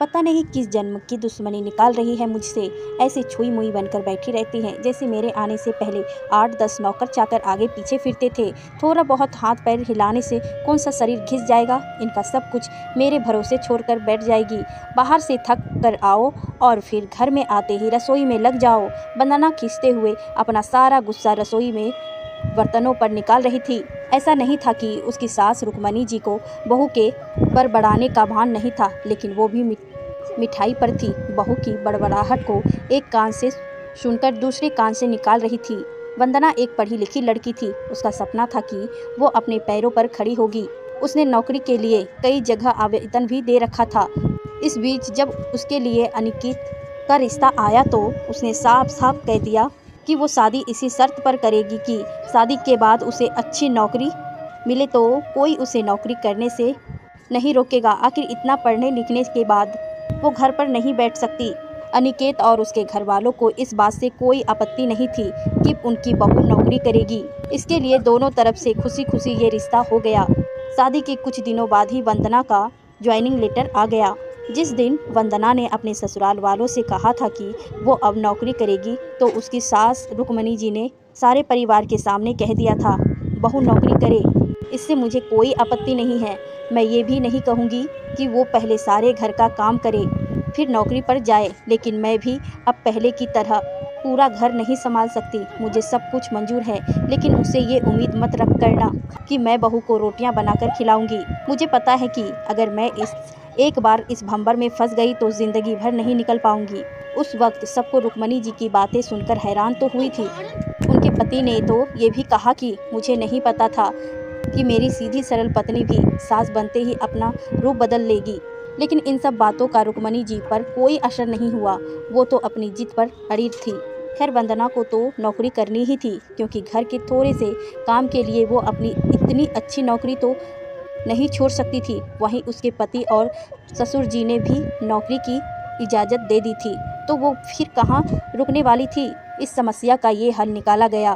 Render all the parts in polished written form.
पता नहीं किस जन्म की दुश्मनी निकाल रही है मुझसे। ऐसे छुई मुई बनकर बैठी रहती हैं जैसे मेरे आने से पहले 8-10 नौकर चाकर आगे पीछे फिरते थे। थोड़ा बहुत हाथ पैर हिलाने से कौन सा शरीर घिस जाएगा। इनका सब कुछ मेरे भरोसे छोड़कर बैठ जाएगी। बाहर से थक कर आओ और फिर घर में आते ही रसोई में लग जाओ। वंदना खींचते हुए अपना सारा गुस्सा रसोई में बर्तनों पर निकाल रही थी। ऐसा नहीं था कि उसकी सास रुक्मणी जी को बहू के बड़बड़ाने का भान नहीं था, लेकिन वो भी मिठाई पर थी। बहू की बड़बड़ाहट को एक कान से सुनकर दूसरे कान से निकाल रही थी। वंदना एक पढ़ी लिखी लड़की थी। उसका सपना था कि वो अपने पैरों पर खड़ी होगी। उसने नौकरी के लिए कई जगह आवेदन भी दे रखा था। इस बीच जब उसके लिए अनिकेत का रिश्ता आया तो उसने साफ साफ कह दिया कि वो शादी इसी शर्त पर करेगी कि शादी के बाद उसे अच्छी नौकरी मिले तो कोई उसे नौकरी करने से नहीं रोकेगा। आखिर इतना पढ़ने लिखने के बाद वो घर पर नहीं बैठ सकती। अनिकेत और उसके घर वालों को इस बात से कोई आपत्ति नहीं थी कि उनकी बहू नौकरी करेगी। इसके लिए दोनों तरफ से खुशी खुशी ये रिश्ता हो गया। शादी के कुछ दिनों बाद ही वंदना का ज्वाइनिंग लेटर आ गया। जिस दिन वंदना ने अपने ससुराल वालों से कहा था कि वो अब नौकरी करेगी तो उसकी सास रुक्मणी जी ने सारे परिवार के सामने कह दिया था, बहू नौकरी करे, इससे मुझे कोई आपत्ति नहीं है। मैं ये भी नहीं कहूँगी कि वो पहले सारे घर का काम करे फिर नौकरी पर जाए, लेकिन मैं भी अब पहले की तरह पूरा घर नहीं संभाल सकती। मुझे सब कुछ मंजूर है, लेकिन उससे ये उम्मीद मत रख करना कि मैं बहू को रोटियां बनाकर खिलाऊंगी। मुझे पता है कि अगर मैं एक बार इस भंवर में फंस गई तो जिंदगी भर नहीं निकल पाऊंगी। उस वक्त सबको रुक्मणी जी की बातें सुनकर हैरान तो हुई थी। उनके पति ने तो ये भी कहा कि मुझे नहीं पता था कि मेरी सीधी सरल पत्नी भी सास बनते ही अपना रूप बदल लेगी। लेकिन इन सब बातों का रुक्मणी जी पर कोई असर नहीं हुआ। वो तो अपनी जिद पर अड़ी थी। खैर वंदना को तो नौकरी करनी ही थी, क्योंकि घर के थोड़े से काम के लिए वो अपनी इतनी अच्छी नौकरी तो नहीं छोड़ सकती थी। वहीं उसके पति और ससुर जी ने भी नौकरी की इजाज़त दे दी थी, तो वो फिर कहाँ रुकने वाली थी। इस समस्या का ये हल निकाला गया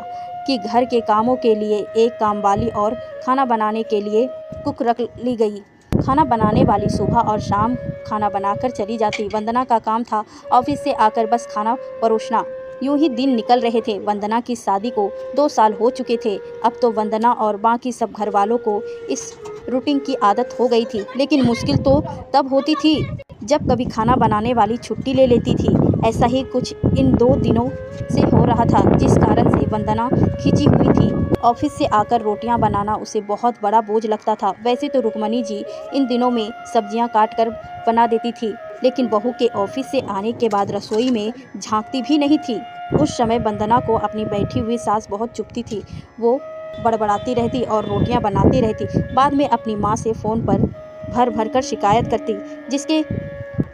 कि घर के कामों के लिए एक कामवाली और खाना बनाने के लिए कुक रख ली गई। खाना बनाने वाली सुबह और शाम खाना बनाकर चली जाती। वंदना का काम था ऑफिस से आकर बस खाना परोसना। यूं ही दिन निकल रहे थे। वंदना की शादी को 2 साल हो चुके थे। अब तो वंदना और बाकी सब घर वालों को इस रूटीन की आदत हो गई थी, लेकिन मुश्किल तो तब होती थी जब कभी खाना बनाने वाली छुट्टी ले लेती थी। ऐसा ही कुछ इन 2 दिनों से हो रहा था, जिस कारण से वंदना खिंची हुई थी। ऑफिस से आकर रोटियां बनाना उसे बहुत बड़ा बोझ लगता था। वैसे तो रुक्मणी जी इन दिनों में सब्जियां काट कर बना देती थी, लेकिन बहू के ऑफिस से आने के बाद रसोई में झांकती भी नहीं थी। उस समय वंदना को अपनी बैठी हुई सास बहुत चुभती थी। वो बड़बड़ाती रहती और रोटियां बनाती रहती। बाद में अपनी माँ से फ़ोन पर भर भर कर शिकायत करती, जिसके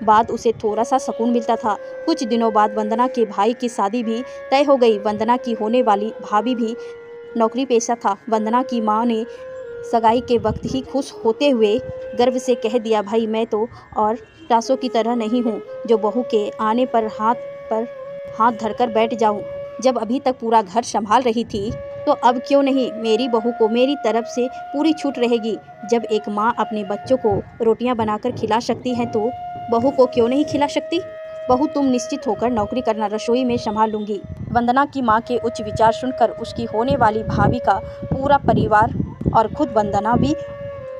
बाद उसे थोड़ा सा सुकून मिलता था। कुछ दिनों बाद वंदना के भाई की शादी भी तय हो गई। वंदना की होने वाली भाभी भी नौकरी पेशा था। वंदना की माँ ने सगाई के वक्त ही खुश होते हुए गर्व से कह दिया, भाई मैं तो और टासों की तरह नहीं हूँ जो बहू के आने पर हाथ धरकर बैठ जाऊँ। जब अभी तक पूरा घर संभाल रही थी तो अब क्यों नहीं मेरी बहू को मेरी तरफ से पूरी छूट रहेगी। जब एक माँ अपने बच्चों को रोटियां बनाकर खिला सकती है तो बहू को क्यों नहीं खिला सकती। बहू तुम निश्चित होकर नौकरी करना, रसोई में संभाल लूंगी। वंदना की माँ के उच्च विचार सुनकर उसकी होने वाली भाभी का पूरा परिवार और खुद वंदना भी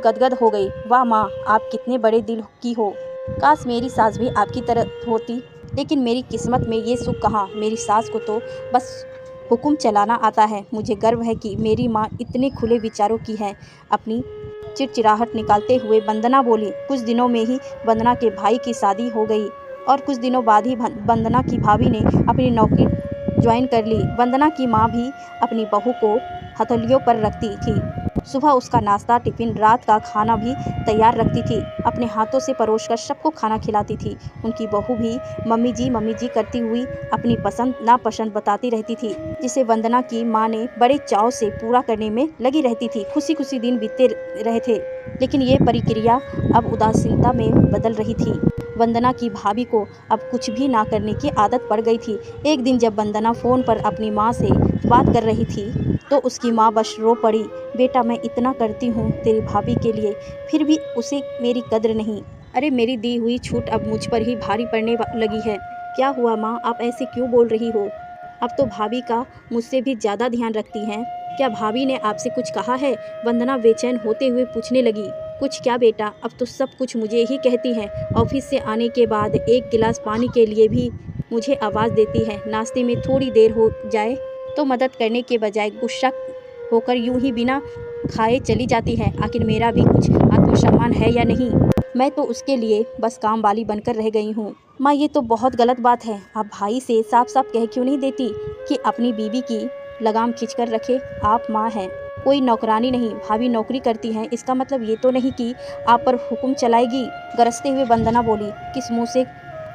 गदगद हो गई। वाह माँ, आप कितने बड़े दिल की हो। काश मेरी सास भी आपकी तरह होती, लेकिन मेरी किस्मत में ये सुख कहाँ। मेरी सास को तो बस हुक्म चलाना आता है। मुझे गर्व है कि मेरी माँ इतने खुले विचारों की है। अपनी चिड़चिड़ाहट निकालते हुए वंदना बोली। कुछ दिनों में ही वंदना के भाई की शादी हो गई और कुछ दिनों बाद ही वंदना की भाभी ने अपनी नौकरी ज्वाइन कर ली। वंदना की माँ भी अपनी बहू को हथेलियों पर रखती थी। सुबह उसका नाश्ता, टिफिन, रात का खाना भी तैयार रखती थी। अपने हाथों से परोसकर सबको खाना खिलाती थी। उनकी बहू भी मम्मी जी करती हुई अपनी पसंद नापसंद बताती रहती थी, जिसे वंदना की माँ ने बड़े चाव से पूरा करने में लगी रहती थी। खुशी खुशी दिन बीतते रहे थे, लेकिन ये प्रक्रिया अब उदासीनता में बदल रही थी। वंदना की भाभी को अब कुछ भी ना करने की आदत पड़ गई थी। एक दिन जब वंदना फ़ोन पर अपनी माँ से बात कर रही थी तो उसकी माँ बस रो पड़ी। बेटा, मैं इतना करती हूँ तेरी भाभी के लिए, फिर भी उसे मेरी कद्र नहीं। अरे मेरी दी हुई छूट अब मुझ पर ही भारी पड़ने लगी है। क्या हुआ माँ, आप ऐसे क्यों बोल रही हो? अब तो भाभी का मुझसे भी ज़्यादा ध्यान रखती हैं। क्या भाभी ने आपसे कुछ कहा है? वंदना बेचैन होते हुए पूछने लगी। कुछ क्या बेटा, अब तो सब कुछ मुझे ही कहती हैं। ऑफिस से आने के बाद एक गिलास पानी के लिए भी मुझे आवाज़ देती है। नाश्ते में थोड़ी देर हो जाए तो मदद करने के बजाय गुस्सा होकर यूं ही बिना खाए चली जाती है। आखिर मेरा भी कुछ आत्मसम्मान है या नहीं? मैं तो उसके लिए बस काम वाली बनकर रह गई हूँ। माँ, ये तो बहुत गलत बात है। आप भाई से साफ साफ कह क्यों नहीं देती कि अपनी बीवी की लगाम खींचकर रखे? आप माँ हैं, कोई नौकरानी नहीं। भाभी नौकरी करती हैं, इसका मतलब ये तो नहीं कि आप पर हुक्म चलाएगी। गरजते हुए वंदना बोली। किस मुँह से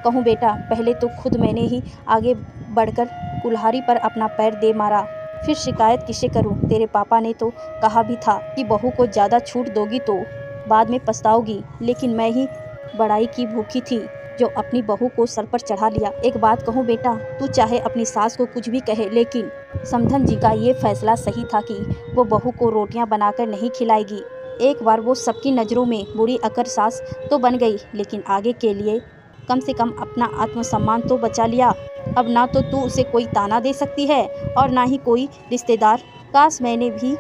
कहूँ बेटा, पहले तो खुद मैंने ही आगे बढ़कर कुल्हाड़ी पर अपना पैर दे मारा, फिर शिकायत किसे करूं? तेरे पापा ने तो कहा भी था कि बहू को ज़्यादा छूट दोगी तो बाद में पछताओगी, लेकिन मैं ही बड़ाई की भूखी थी जो अपनी बहू को सर पर चढ़ा लिया। एक बात कहूँ बेटा, तू चाहे अपनी सास को कुछ भी कहे, लेकिन समधन जी का ये फैसला सही था कि वो बहू को रोटियां बनाकर नहीं खिलाएगी। एक बार वो सबकी नज़रों में बुरी अकर सास तो बन गई, लेकिन आगे के लिए कम से कम अपना आत्मसम्मान तो बचा लिया। अब ना तो तू उसे कोई ताना दे सकती है और ना ही कोई रिश्तेदार। काश मैंने भी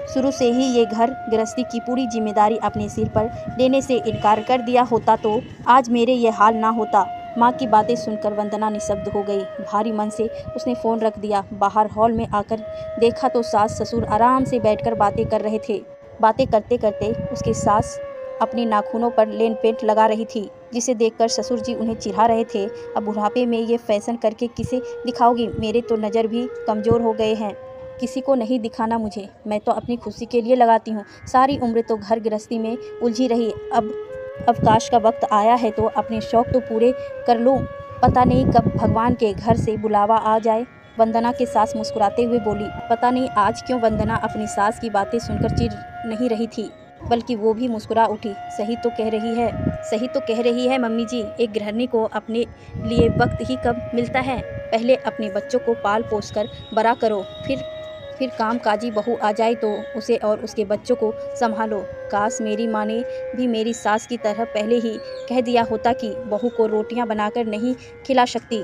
शुरू से ही ये घर गृहस्थी की पूरी जिम्मेदारी अपने सिर पर लेने से इनकार कर दिया होता तो आज मेरे ये हाल ना होता। माँ की बातें सुनकर वंदना निशब्द हो गई। भारी मन से उसने फ़ोन रख दिया। बाहर हॉल में आकर देखा तो सास ससुर आराम से बैठकर बातें कर रहे थे। बातें करते करते उसकी सास अपने नाखूनों पर लेन पेंट लगा रही थी, जिसे देखकर ससुर जी उन्हें चिढ़ा रहे थे। अब बुढ़ापे में ये फैशन करके किसे दिखाओगी? मेरे तो नज़र भी कमज़ोर हो गए हैं, किसी को नहीं दिखाना मुझे। मैं तो अपनी खुशी के लिए लगाती हूँ। सारी उम्र तो घर गृहस्थी में उलझी रही, अब अवकाश का वक्त आया है तो अपने शौक़ तो पूरे कर लूँ। पता नहीं कब भगवान के घर से बुलावा आ जाए। वंदना की सास मुस्कुराते हुए बोली। पता नहीं आज क्यों वंदना अपनी सास की बातें सुनकर चिढ़ नहीं रही थी, बल्कि वो भी मुस्कुरा उठी। सही तो कह रही है मम्मी जी। एक गृहिणी को अपने लिए वक्त ही कब मिलता है? पहले अपने बच्चों को पाल पोस कर बड़ा करो, फिर कामकाजी बहू आ जाए तो उसे और उसके बच्चों को संभालो। काश मेरी माँ ने भी मेरी सास की तरह पहले ही कह दिया होता कि बहू को रोटियां बनाकर नहीं खिला सकती।